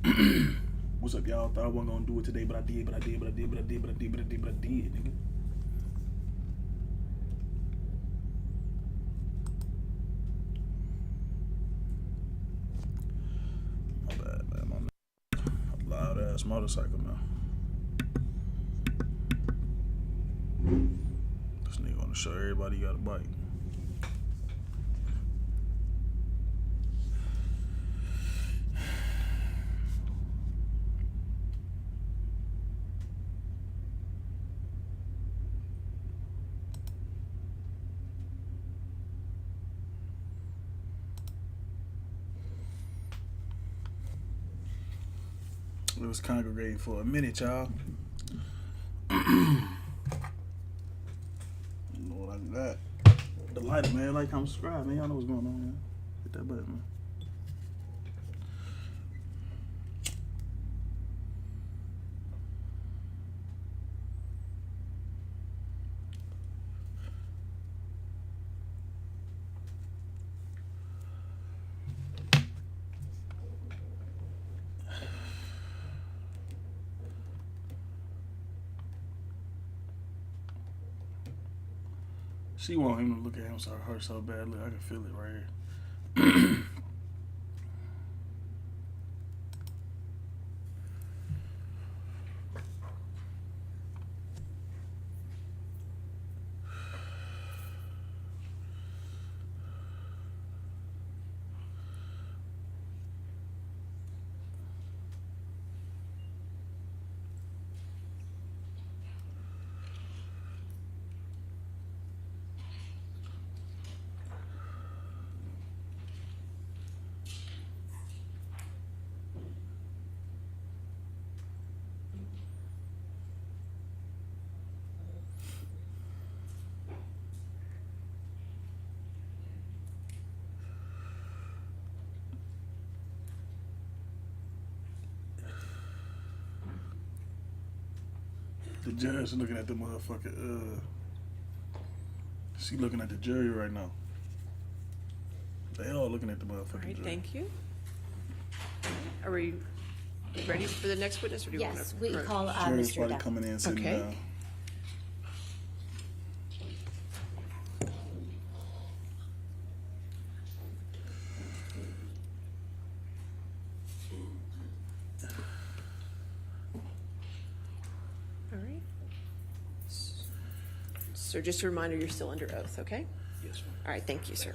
What's up, y'all? Thought I wasn't gonna do it today, but I did, nigga. My bad, man. My loud ass motorcycle, man. This nigga wanna show everybody he got a bike. It was congregating for a minute, y'all. You know what I got? The lighter, man. Like, comment, subscribe, man. Y'all know what's going on, man. Hit that button, man. She want him to look at him so hurt so badly. I can feel it right here. The judge looking at the motherfucker. She looking at the jury right now. They all looking at the motherfucking All right, jury. thank you. Are we ready for the next witness, or do you want Yes, to? we call Jury's Mr. probably Duff. coming in, sitting Okay. down. All right. So just a reminder, you're still under oath, okay? Yes, ma'am. All right, thank you, sir.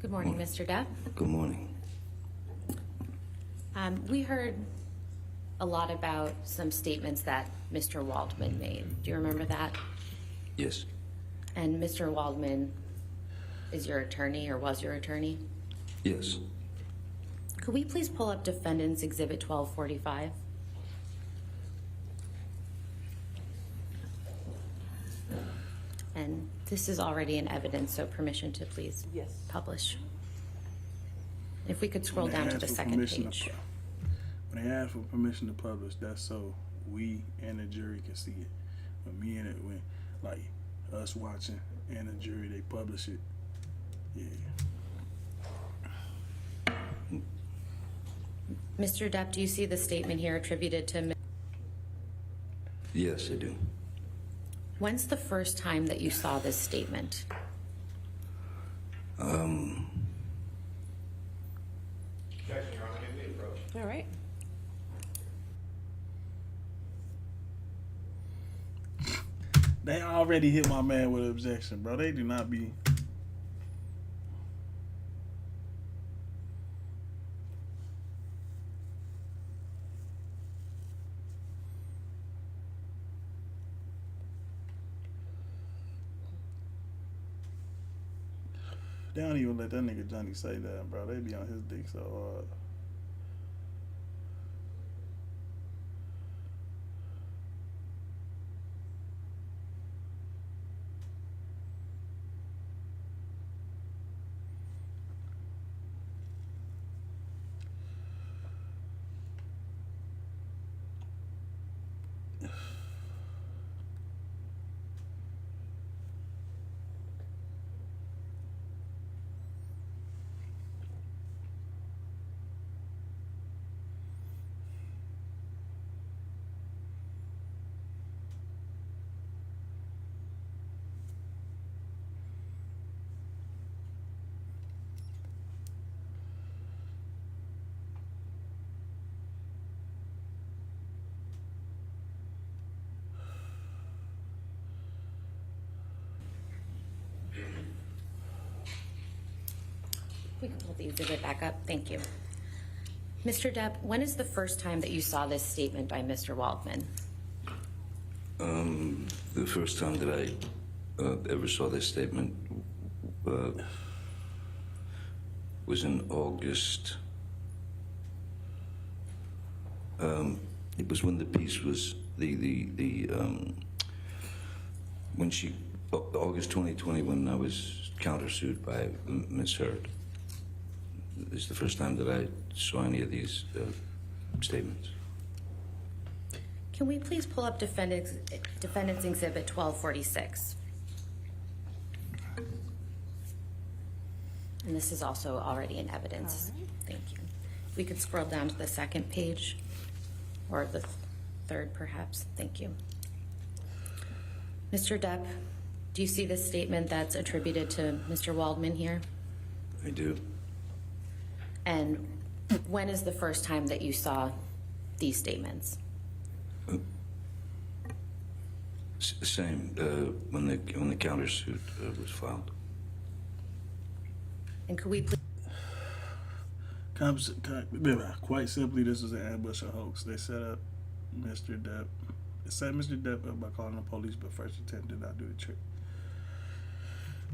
Good morning, Mr. Duff. Good morning. We heard a lot about some statements that Mr. Waldman made. Do you remember that? Yes. And Mr. Waldman is your attorney or was your attorney? Yes. Could we please pull up Defendant's Exhibit 1245? And this is already in evidence, so permission to please Yes. publish. If we could scroll When they down to ask the for second permission page. When they ask for permission to publish, that's so we and the jury can see it. When like us watching and the jury, they publish it. Yeah. Mr. Depp, do you see the statement here attributed to? Yes, I do. When's the first time that you saw this statement? All right. They already hit my man with an objection, bro. They do not be. They don't even let that nigga Johnny say that, bro. They be on his dick so hard. We can pull the exhibit back up. Thank you. Mr. Depp, when is the first time that you saw this statement by Mr. Waldman? The first time that I ever saw this statement was in August. It was when the piece was when she August 2020, when I was countersued by Ms. Heard. This is the first time that I saw any of these statements. Can we please pull up Defendant's Exhibit 1246? And this is also already in evidence. All right. Thank you. We could scroll down to the second page, or the third perhaps. Thank you. Mr. Depp, do you see this statement that's attributed to Mr. Waldman here? I do. And when is the first time that you saw these statements? Same, when the countersuit was filed. And could we please... Quite simply, this was an ambush, a hoax. They set up Mr. Depp. They set Mr. Depp up by calling the police, but first attempt did not do the trick.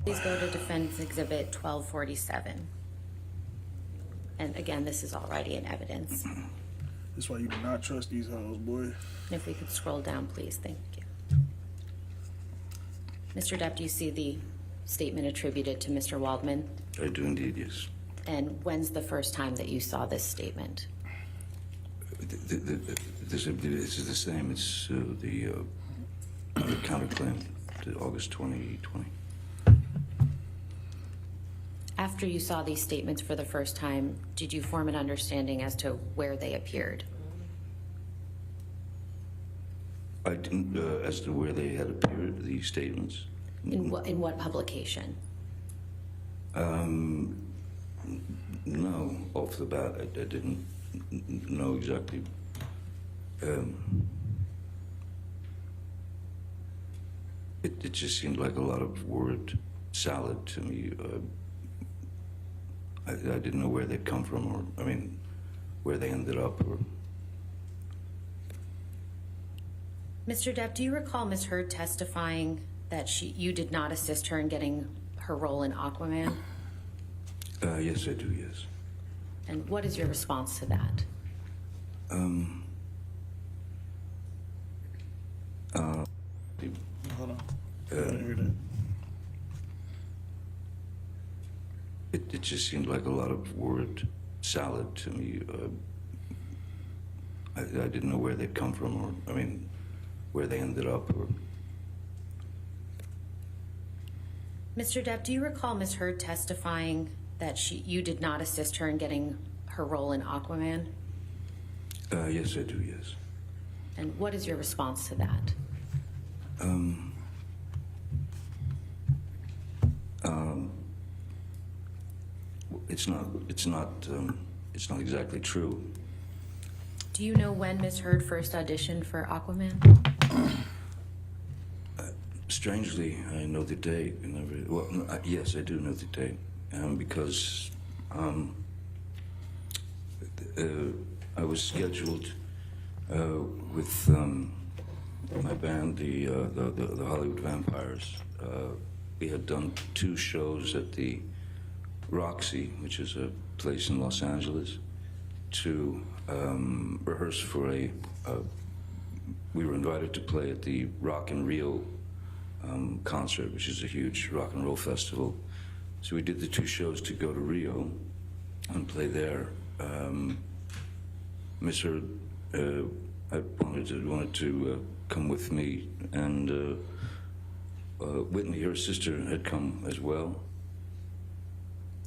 Please go to Defendant's Exhibit 1247. And again, this is already in evidence. That's why you do not trust these hoes, boy. And if we could scroll down, please. Thank you. Mr. Depp, do you see the statement attributed to Mr. Waldman? I do indeed, yes. And when's the first time that you saw this statement? This is the same. It's the counterclaim to August 2020. After you saw these statements for the first time, did you form an understanding as to where they appeared? I didn't, as to where they had appeared, these statements. In what publication? No, off the bat, I didn't know exactly. It just seemed like a lot of word salad to me. I didn't know where they'd come from, or, I mean, where they ended up, or... Mr. Depp, do you recall Ms. Heard testifying that you did not assist her in getting her role in Aquaman? Yes, I do, yes. And what is your response to that? Hold on. I didn't hear that. It just seemed like a lot of word salad to me. I didn't know where they'd come from, or, I mean, where they ended up, or... Mr. Depp, do you recall Ms. Heard testifying that you did not assist her in getting her role in Aquaman? Yes, I do, yes. And what is your response to that? It's not exactly true. Do you know when Ms. Heard first auditioned for Aquaman? Strangely, I know the date. Well, yes, I do know the date, because I was scheduled with my band, the Hollywood Vampires. We had done 2 shows at the Roxy, which is a place in Los Angeles, to rehearse for we were invited to play at the Rock in Rio concert, which is a huge rock and roll festival. So we did the 2 shows to go to Rio and play there. Miss Heard, I wanted to come with me, and Whitney, her sister, had come as well.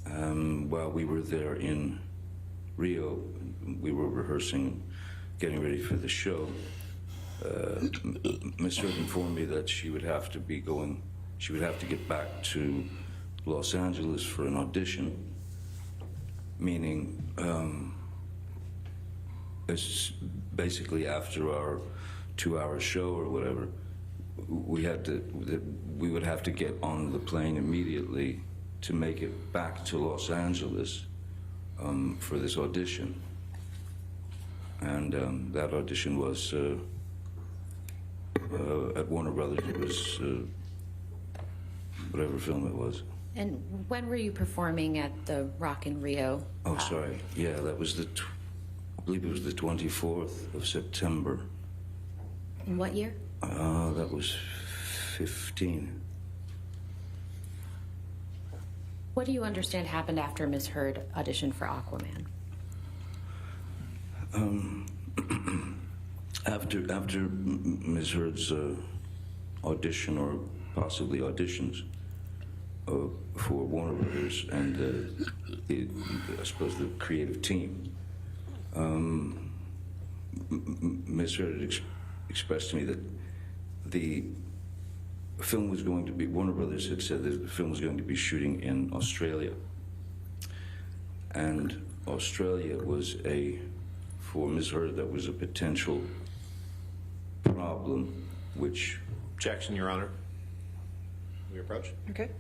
While we were there in Rio, we were rehearsing, getting ready for the show. Miss Heard informed me that she would have to get back to Los Angeles for an audition, meaning it's basically after our 2-hour show or whatever, we would have to get on the plane immediately to make it back to Los Angeles for this audition. And that audition was at Warner Brothers. It was whatever film it was. And when were you performing at the Rock in Rio? Oh, sorry. Yeah, that was I believe it was the 24th of September. In what year? That was 15. What do you understand happened after Ms. Heard auditioned for Aquaman? After Ms. Heard's audition, or possibly auditions, for Warner Brothers and I suppose the creative team, Ms. Heard had expressed to me that the film was going to be, Warner Brothers had said that the film was going to be shooting in Australia. And Australia was for Ms. Heard, that was a potential problem, which... Objection, Your Honor. We approach. Okay.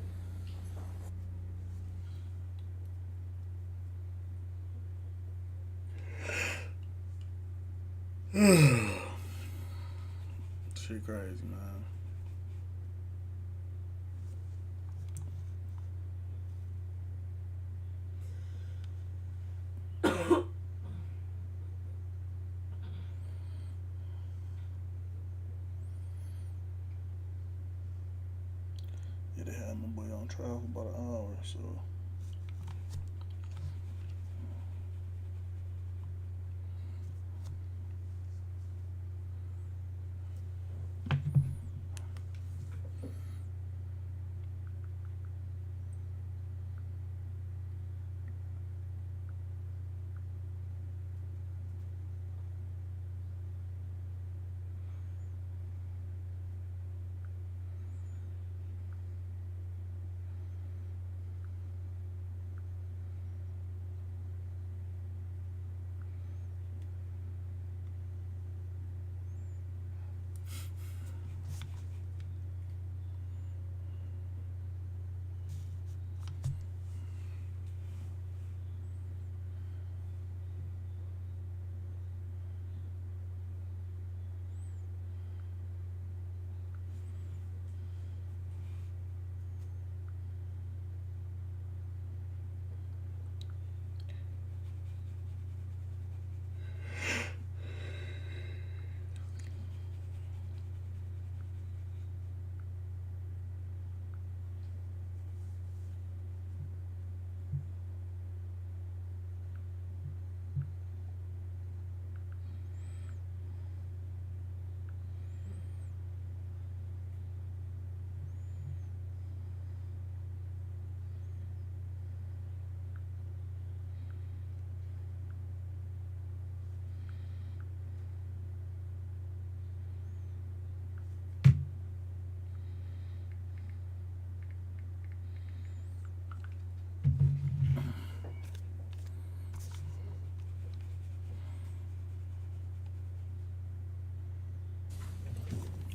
Shit crazy, man. Yeah, they had my boy on trial for about an hour, so.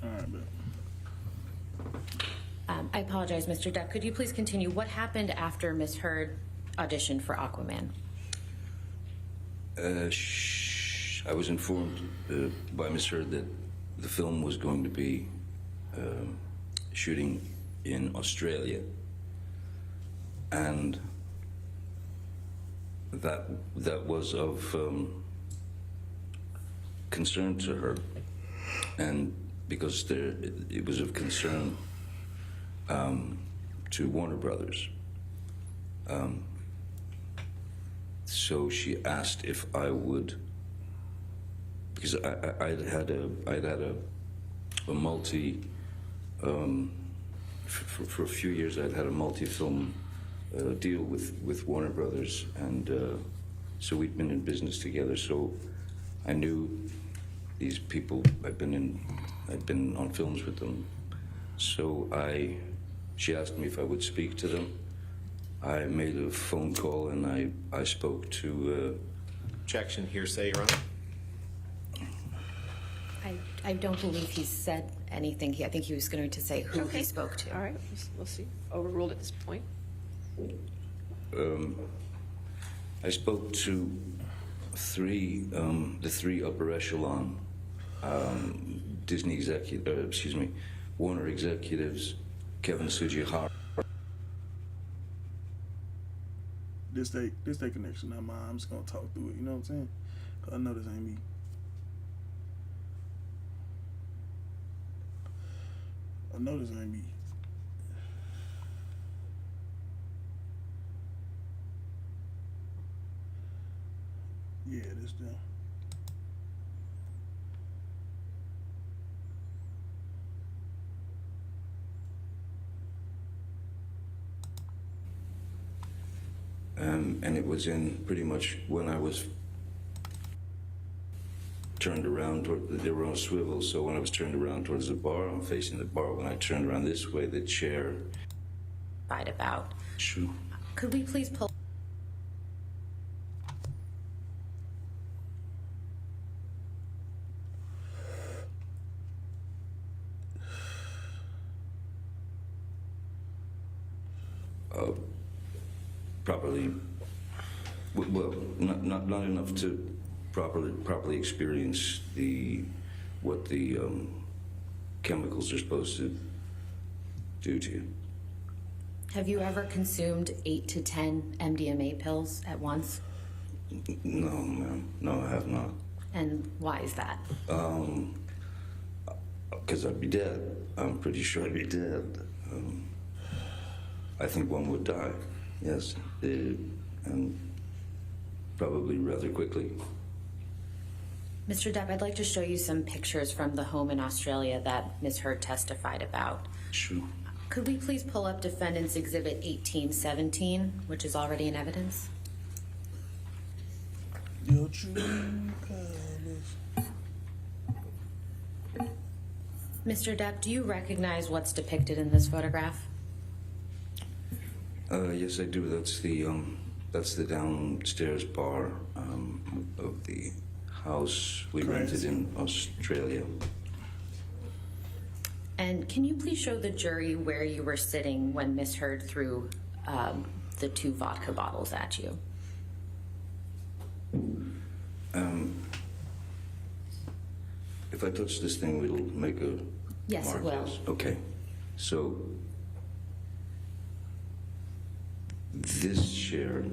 All right, bet. I apologize, Mr. Depp. Could you please continue? What happened after Ms. Heard auditioned for Aquaman? I was informed by Ms. Heard that the film was going to be shooting in Australia, and that was of concern to her, and because it was of concern to Warner Brothers. So she asked if I would, because I'd had a multi, for a few years I'd had a multi-film deal with Warner Brothers, and so we'd been in business together. So I knew these people. I'd been on films with them. So she asked me if I would speak to them. I made a phone call and I spoke to... Objection, hearsay, Your Honor. I don't believe he said anything. I think he was going to say who he spoke to. All right, we'll see. Overruled at this point. I spoke to the three upper echelon Disney Warner executives, Kevin Sujihara. This they connection, not mine. I'm just gonna talk through it. You know what I'm saying? 'Cause I know this ain't me. I know this ain't me. Yeah, this them. And it was in pretty much when I was turned around they were on a swivel, so when I was turned around towards the bar, I'm facing the bar. When I turned around this way, the chair. Fight about. True. Could we please pull? Properly, well, not enough to properly experience what the chemicals are supposed to do to you. Have you ever consumed 8 to 10 MDMA pills at once? No, ma'am. No, I have not. And why is that? Because I'd be dead. I'm pretty sure I'd be dead. I think one would die. Yes, and probably rather quickly. Mr. Depp, I'd like to show you some pictures from the home in Australia that Ms. Heard testified about. Sure. Could we please pull up Defendant's Exhibit 1817, which is already in evidence? Your true colors. Mr. Depp, do you recognize what's depicted in this photograph? Yes, I do. That's the downstairs bar of the house we rented in Australia. And can you please show the jury where you were sitting when Ms. Heard threw the 2 vodka bottles at you? If I touch this thing, it'll make a Yes, mark. it will. Yes. Okay. So this chair,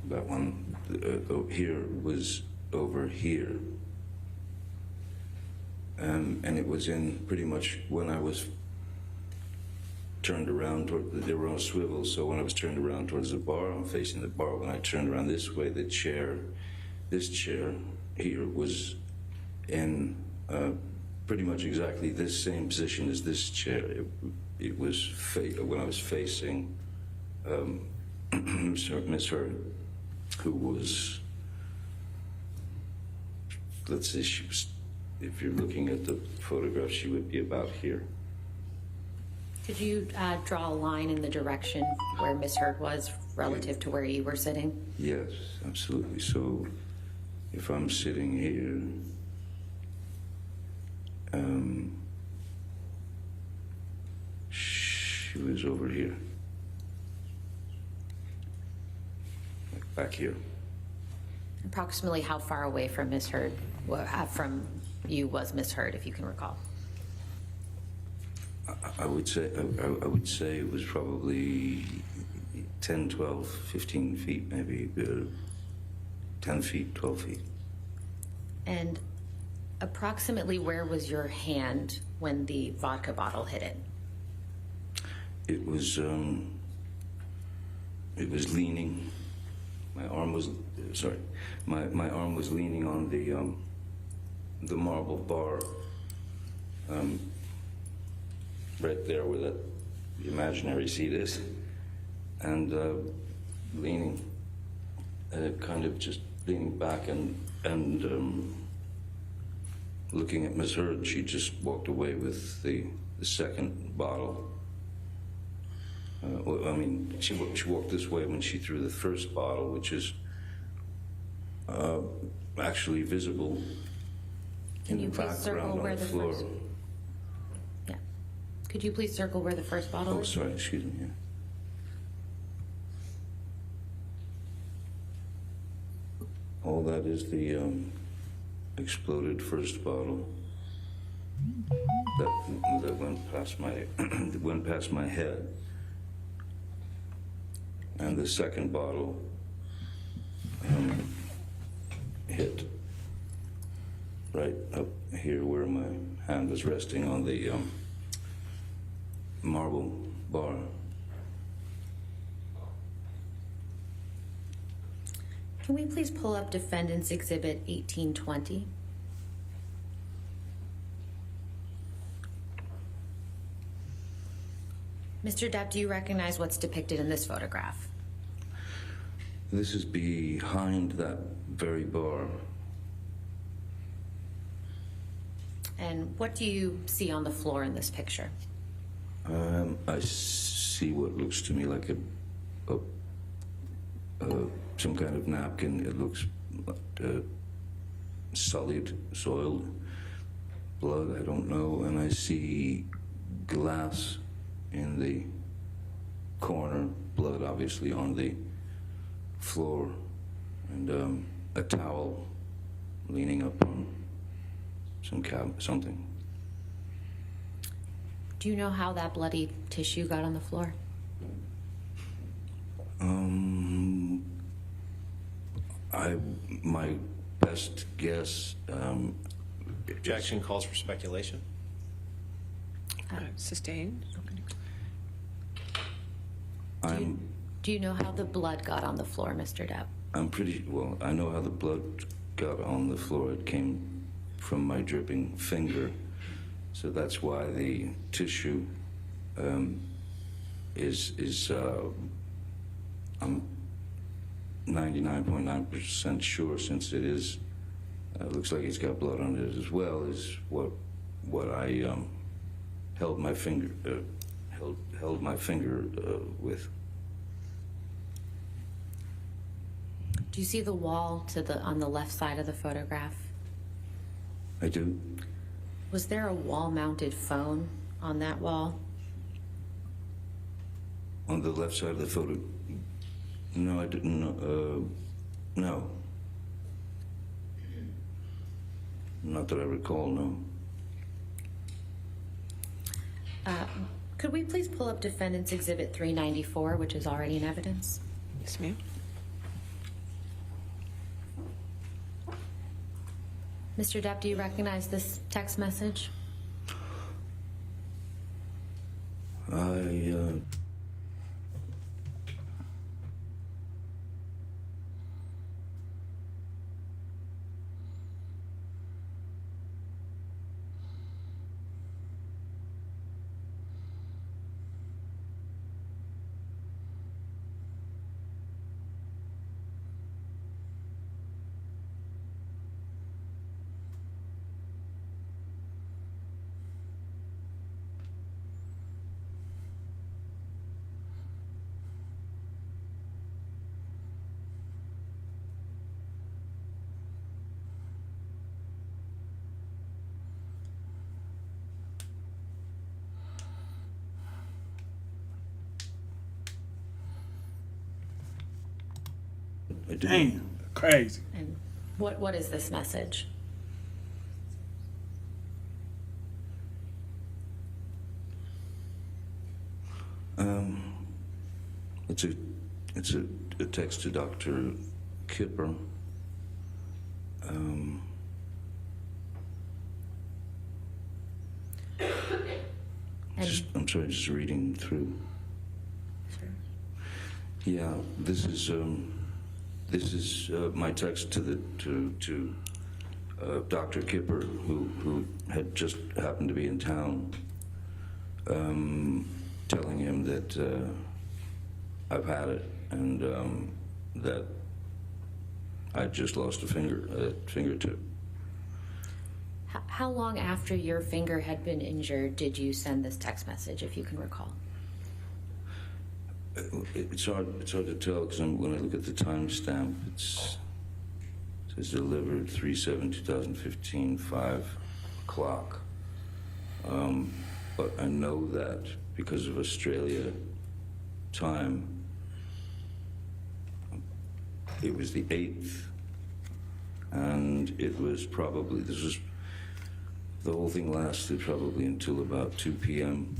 that one here, was over here. And it was in pretty much when I was turned around they were on a swivel, so when I was turned around towards the bar, I'm facing the bar. When I turned around this way, this chair here was in pretty much exactly this same position as this chair. It was when I was facing Miss Heard, who was, let's say she was, if you're looking at the photograph, she would be about here. Could you draw a line in the direction where Ms. Heard was relative to where you were sitting? Yes, absolutely. So if I'm sitting here, she was over here, like back here. Approximately how far away from Ms. Heard, from you was Ms. Heard, if you can recall? I would say it was probably 10, 12, 15 feet, maybe 10 feet, 12 feet. And approximately where was your hand when the vodka bottle hit it? It was leaning. My arm was leaning on the marble bar, right there where that imaginary seat is, and leaning, kind of just leaning back and looking at Miss Heard. She just walked away with the second bottle. I mean, she walked this way when she threw the first bottle, which is actually visible in the background on the floor. Yeah. Could you please circle where the first bottle Oh, is? sorry, excuse me. Yeah. all that is the exploded first bottle that went past my went past my head, and the second bottle hit right up here where my hand was resting on the marble bar. Can we please pull up Defendant's Exhibit 1820? Mr. Depp, do you recognize what's depicted in this photograph? This is behind that very bar. And what do you see on the floor in this picture? I see what looks to me like some kind of napkin. It looks sullied, soiled, blood, I don't know. And I see glass in the corner, blood obviously on the floor, and a towel leaning up on something. Do you know how that bloody tissue got on the floor? My best guess, Objection calls for speculation. Sustained. Do you know how the blood got on the floor, Mr. Depp? I know how the blood got on the floor. It came from my dripping finger. So that's why the tissue is I'm 99.9% sure, since it is, looks like he's got blood on it as well, is what I held my finger with. Do you see the wall on the left side of the photograph? I do. Was there a wall-mounted phone on that wall? On the left side of the photo? No, I didn't. No. Not that I recall, no. Could we please pull up Defendant's Exhibit 394, which is already in evidence? Yes, ma'am. Mr. Depp, do you recognize this text message? I do. Damn, crazy. And what is this message? It's a text to Dr. Kipper. I'm sorry, just reading through. Sure. Yeah, this is my text to Dr. Kipper, who had just happened to be in town, telling him that I've had it, and that I just lost a fingertip. How long after your finger had been injured did you send this text message, if you can recall? It's hard to tell, because when I look at the timestamp, it says delivered 3/7/2015, 5 o'clock. But I know that because of Australia time, it was the 8th and it was probably, the whole thing lasted probably until about 2 p.m.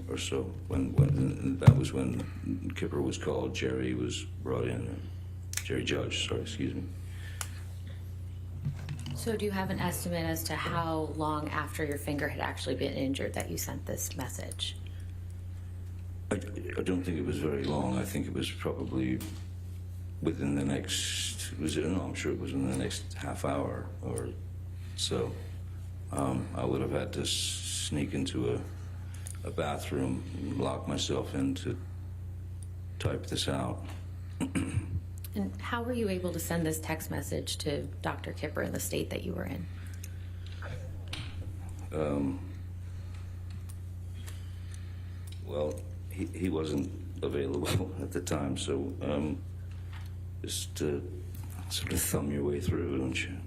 Or so, when that was when Kipper was called, Jerry was brought in, Jerry Judge, sorry, excuse me. So do you have an estimate as to how long after your finger had actually been injured that you sent this message? I don't think it was very long. I think it was probably within the next, no, I'm sure it was in the next half hour or so. I would have had to sneak into a bathroom, lock myself in to type this out. And how were you able to send this text message to Dr. Kipper in the state that you were in? Well, he wasn't available at the time, so just sort of thumb your way through, don't you?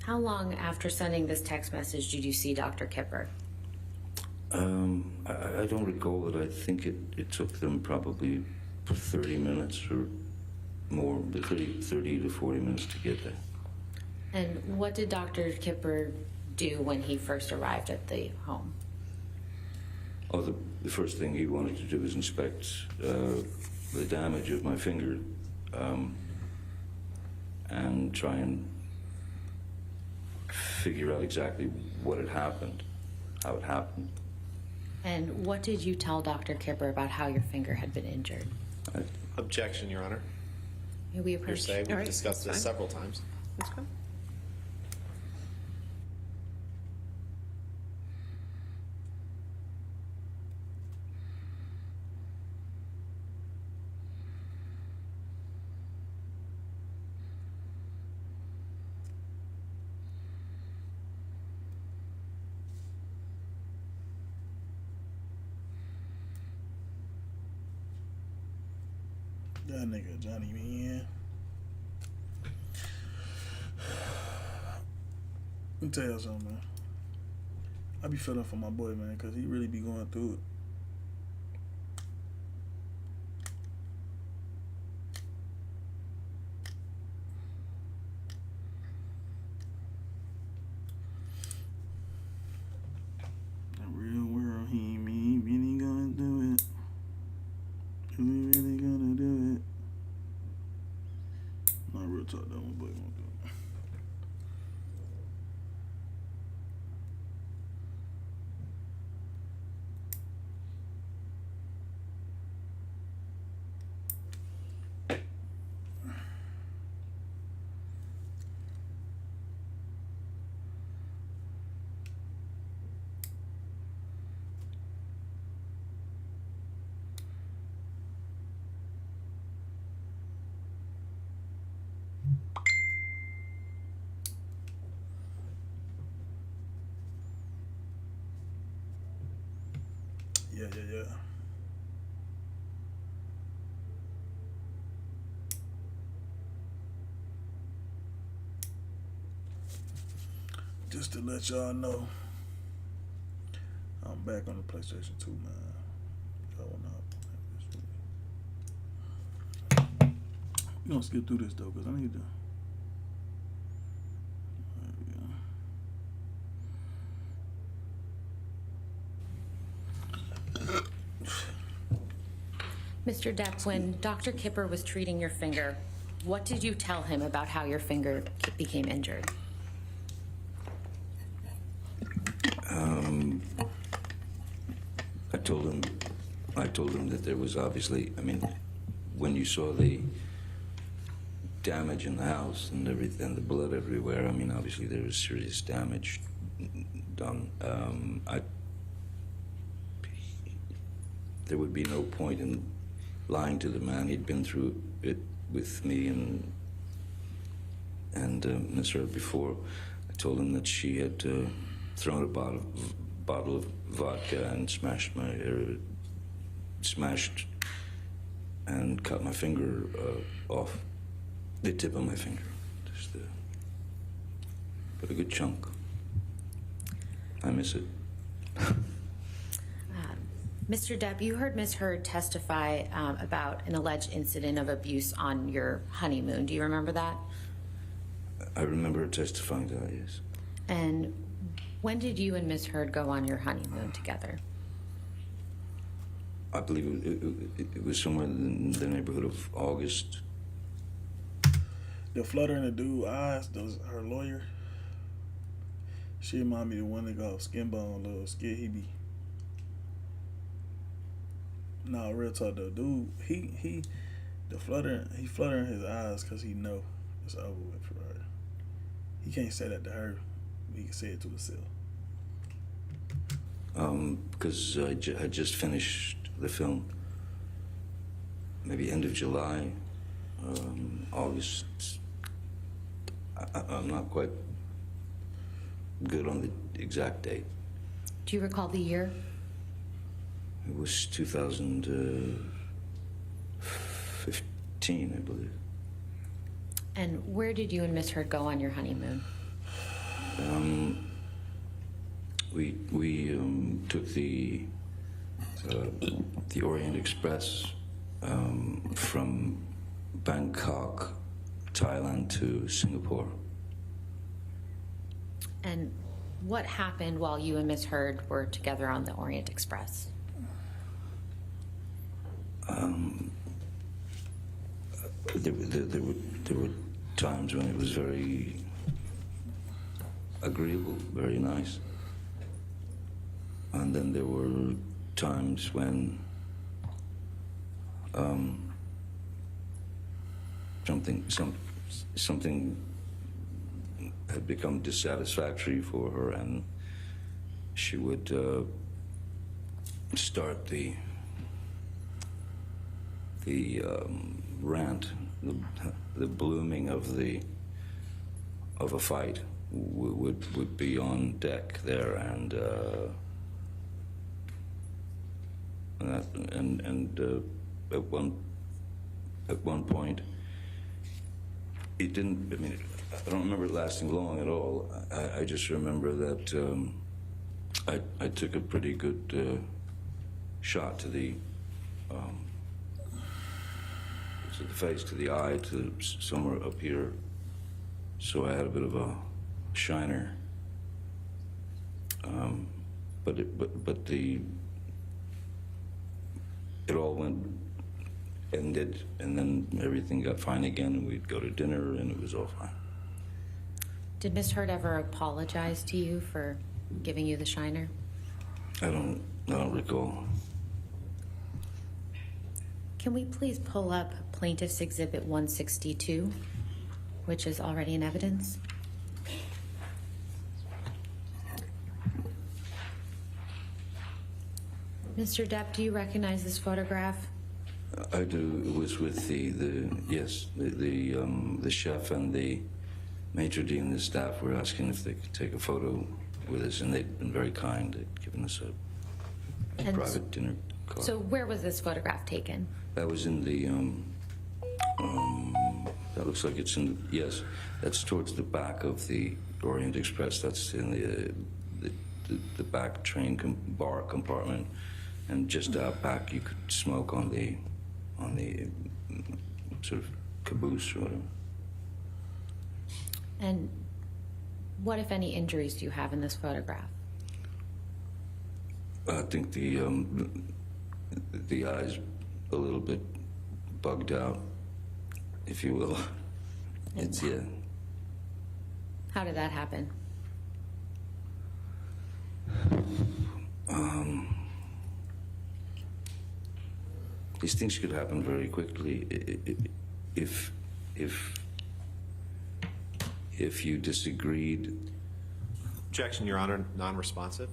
How long after sending this text message did you see Dr. Kipper? I don't recall it. I think it took them probably 30 minutes or more, 30 to 40 minutes to get there. And what did Dr. Kipper do when he first arrived at the home? Oh, the first thing he wanted to do was inspect the damage of my finger and try and figure out exactly what had happened, how it happened. And what did you tell Dr. Kipper about how your finger had been injured? Objection, Your Honor. May we approach? Hearsay. We've All right, discussed this fine. several times. Let's go. That nigga Johnny, man. Let me tell y'all something, man. I be feeling for my boy, man, because he really be going through it. The real world, he really gonna do it. He really gonna do it. Not real talk, that one boy won't do it. Yeah. Just to let y'all know, I'm back on the PlayStation 2, man. Y'all wanna we gonna skip through this though, cause I need to. There we go. Mr. Depp, when Dr. Kipper was treating your finger, what did you tell him about how your finger became injured? I told him that there was obviously, I mean, when you saw the damage in the house and everything, the blood everywhere, I mean, obviously there was serious damage done. There would be no point in lying to the man. He'd been through it with me and Miss Earl before. I told him that she had thrown a bottle of vodka and smashed and cut my finger off, the tip of my finger, but a good chunk. I miss it. Mr. Depp, you heard Ms. Heard testify about an alleged incident of abuse on your honeymoon. Do you remember that? I remember her testifying to that, yes. And when did you and Ms. Heard go on your honeymoon together? I believe it was somewhere in the neighborhood of August. The flutter in the dude's eyes, her lawyer, she remind me of the one that got skin bone, little skit he be. No, real talk though, dude, he fluttering his eyes because he know it's over with for her. He can't say that to her, but he can say it to himself. Because I just finished the film, maybe end of July, August. I'm not quite good on the exact date. Do you recall the year? It was 2015, I believe. And where did you and Ms. Heard go on your honeymoon? We took the Orient Express from Bangkok, Thailand to Singapore. And what happened while you and Ms. Heard were together on the Orient Express? There were times when it was very agreeable, very nice. And then there were times when something had become dissatisfactory for her, and she would start the rant, the blooming of a fight would be on deck there, and at one point, it didn't. I mean, I don't remember it lasting long at all. I just remember that I took a pretty good shot to the face, to the eye, to somewhere up here. So I had a bit of a shiner. But it all ended, and then everything got fine again, and we'd go to dinner, and it was all fine. Did Ms. Heard ever apologize to you for giving you the shiner? I don't recall. Can we please pull up Plaintiff's Exhibit 162, which is already in evidence? Mr. Depp, do you recognize this photograph? I do. It was with the chef and the maitre d' and the staff were asking if they could take a photo with us, and they'd been very kind. They'd given us a private dinner card. So where was this photograph taken? That was in the, that looks like it's in, yes, that's towards the back of the Orient Express. That's in the back train bar compartment. And just out back, you could smoke on the sort of caboose or whatever. And what, if any, injuries do you have in this photograph? I think the eye's a little bit bugged out, if you will. It's, yeah. How did that happen? These things could happen very quickly if you disagreed. Objection, Your Honor, non-responsive.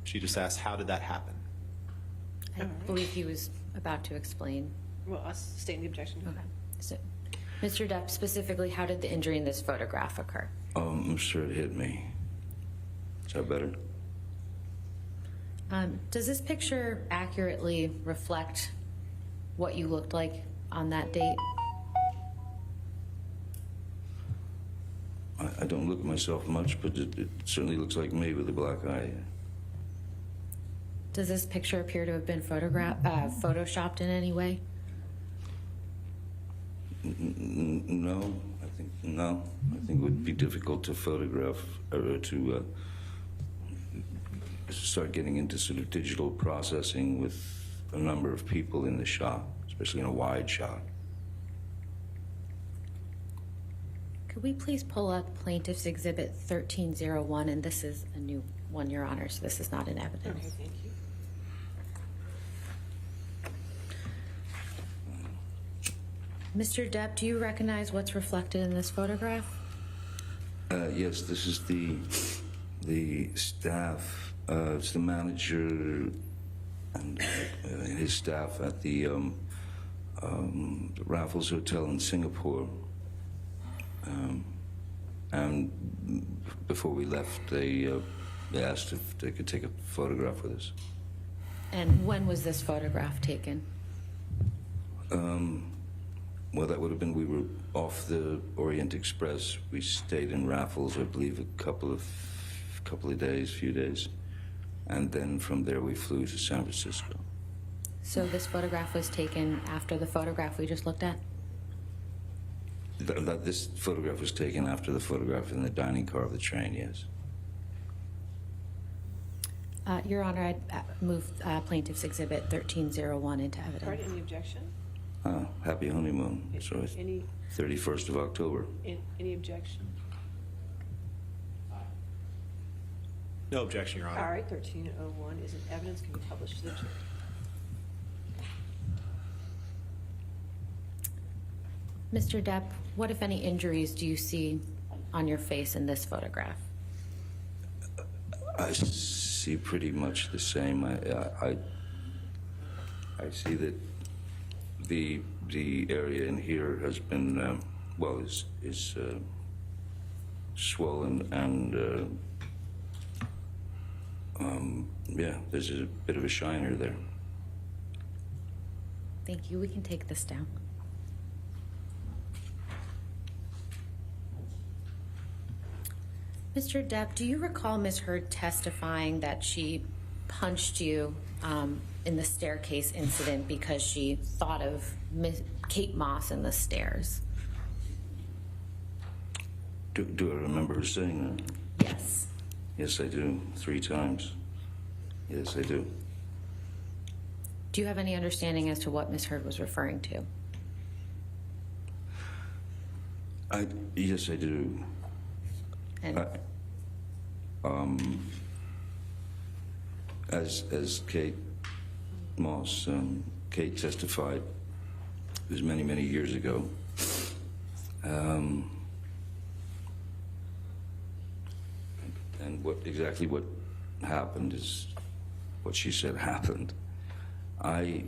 She just asked, how did that happen? I believe he was about to explain. Well, I'll state the objection. Okay. So, Mr. Depp, specifically, how did the injury in this photograph occur? I'm sure it hit me. Is that better? Does this picture accurately reflect what you looked like on that date? I don't look at myself much, but it certainly looks like me with a black eye. Does this picture appear to have been photoshopped in any way? No, I think no. I think it would be difficult to photograph or to start getting into sort of digital processing with a number of people in the shot, especially in a wide shot. Could we please pull up Plaintiff's Exhibit 1301, and this is a new one, Your Honor, so this is not in evidence. Okay, thank you. Mr. Depp, do you recognize what's reflected in this photograph? Yes, this is the staff. It's the manager and his staff at the Raffles Hotel in Singapore. And before we left, they asked if they could take a photograph with us. And when was this photograph taken? Well, that would have been, we were off the Orient Express. We stayed in Raffles, I believe, a couple of few days. And then from there we flew to San Francisco. So this photograph was taken after the photograph we just looked at? This photograph was taken after the photograph in the dining car of the train, yes. Your Honor, I'd move Plaintiff's Exhibit 1301 into evidence. Pardon, any objection? Happy honeymoon. So it's Any, 31st of October. any objection? No objection, Your Honor. All right, 1301 is in evidence, can be published to the jury. Mr. Depp, what, if any, injuries do you see on your face in this photograph? I see pretty much the same. I see that the area in here has been is swollen and yeah, there's a bit of a shiner there. Thank you. We can take this down. Mr. Depp, do you recall Ms. Heard testifying that she punched you in the staircase incident because she thought of Kate Moss in the stairs? Do I remember her saying that? Yes. Yes, I do. 3 times. Yes, I do. Do you have any understanding as to what Ms. Heard was referring to? Yes, I do. And As Kate Moss, Kate testified, it was many, many years ago. And exactly what happened is what she said happened. I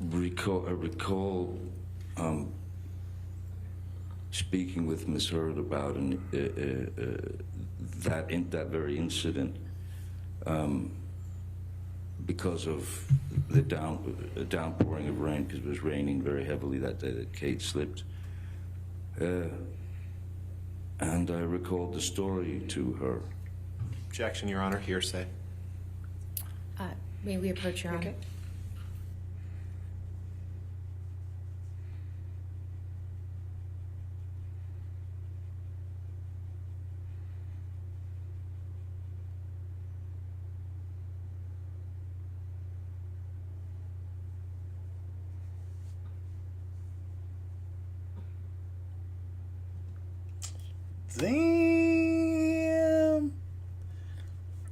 recall speaking with Ms. Heard about that very incident because of the downpouring of rain, because it was raining very heavily that day that Kate slipped. And I recalled the story to her. Objection, Your Honor. Hearsay. may we approach Your Honor? Okay. Damn.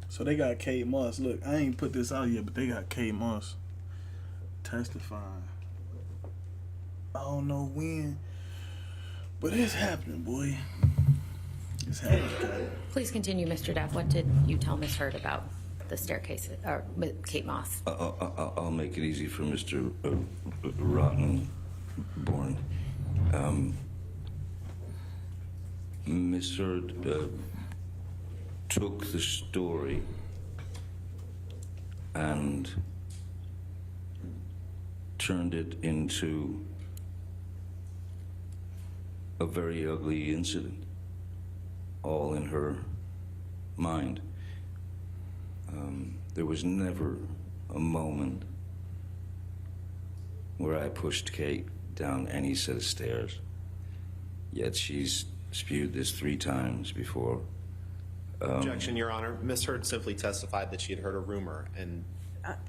So they got Kate Moss. Look, I ain't put this out yet, but they got Kate Moss testifying. I don't know when, but it's happening, boy. It's happening. Please continue, Mr. Depp. What did you tell Ms. Heard about the staircase, or Kate Moss? I'll make it easy for Mr. Rottenborn. Ms. Heard took the story and turned it into a very ugly incident, all in her mind. There was never a moment where I pushed Kate down any set of stairs. Yet she's spewed this 3 times before. Objection, Your Honor. Ms. Heard simply testified that she had heard a rumor, and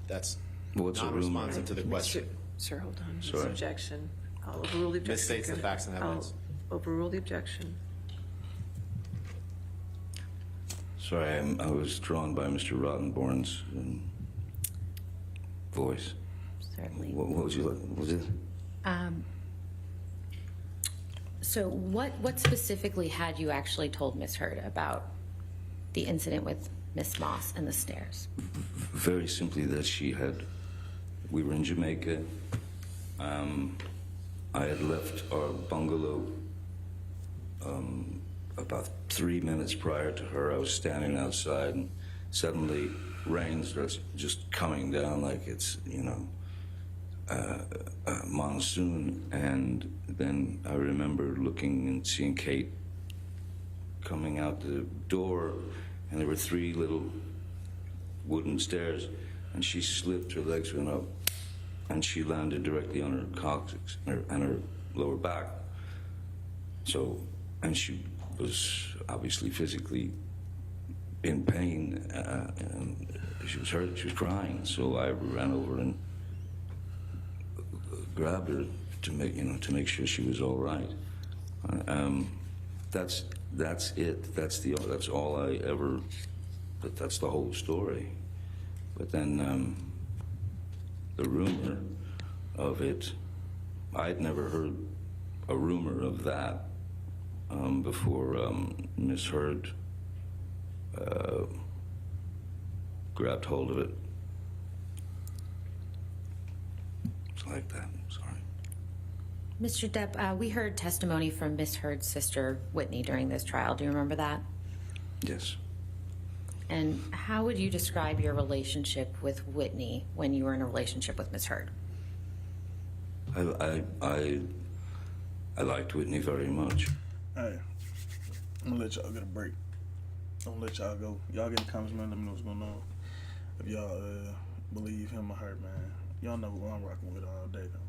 that's What's a rumor? non-responsive to the question. Sir, hold on. Sorry. Objection. I'll overrule the objection. Misstates the facts and evidence. I'll overrule the objection. Sorry, I was drawn by Mr. Rottenborn's voice. Certainly. What was you? What was it? So what specifically had you actually told Miss Heard about the incident with Miss Moss and the stairs? Very simply that we were in Jamaica. I had left our bungalow about 3 minutes prior to her. I was standing outside, and suddenly rain starts just coming down like it's, monsoon. And then I remember looking and seeing Kate coming out the door, and there were 3 little wooden stairs, and she slipped, her legs went up, and she landed directly on her coccyx and her lower back. So, and she was obviously physically in pain, and she was hurt, she was crying. So I ran over and grabbed her to make sure she was all right. That's it. That's all I ever. That's the whole story. But then the rumor of it, I'd never heard a rumor of that before Miss Heard grabbed hold of it. It's like that. Sorry. Mr. Depp, we heard testimony from Miss Heard's sister, Whitney, during this trial. Do you remember that? Yes. And how would you describe your relationship with Whitney when you were in a relationship with Miss Heard? I liked Whitney very much. Hey, I'm gonna let y'all get a break. I'm gonna let y'all go. Y'all get in the comments, man. Let me know what's going on. If y'all believe him or her, man. Y'all know who I'm rocking with all day, though.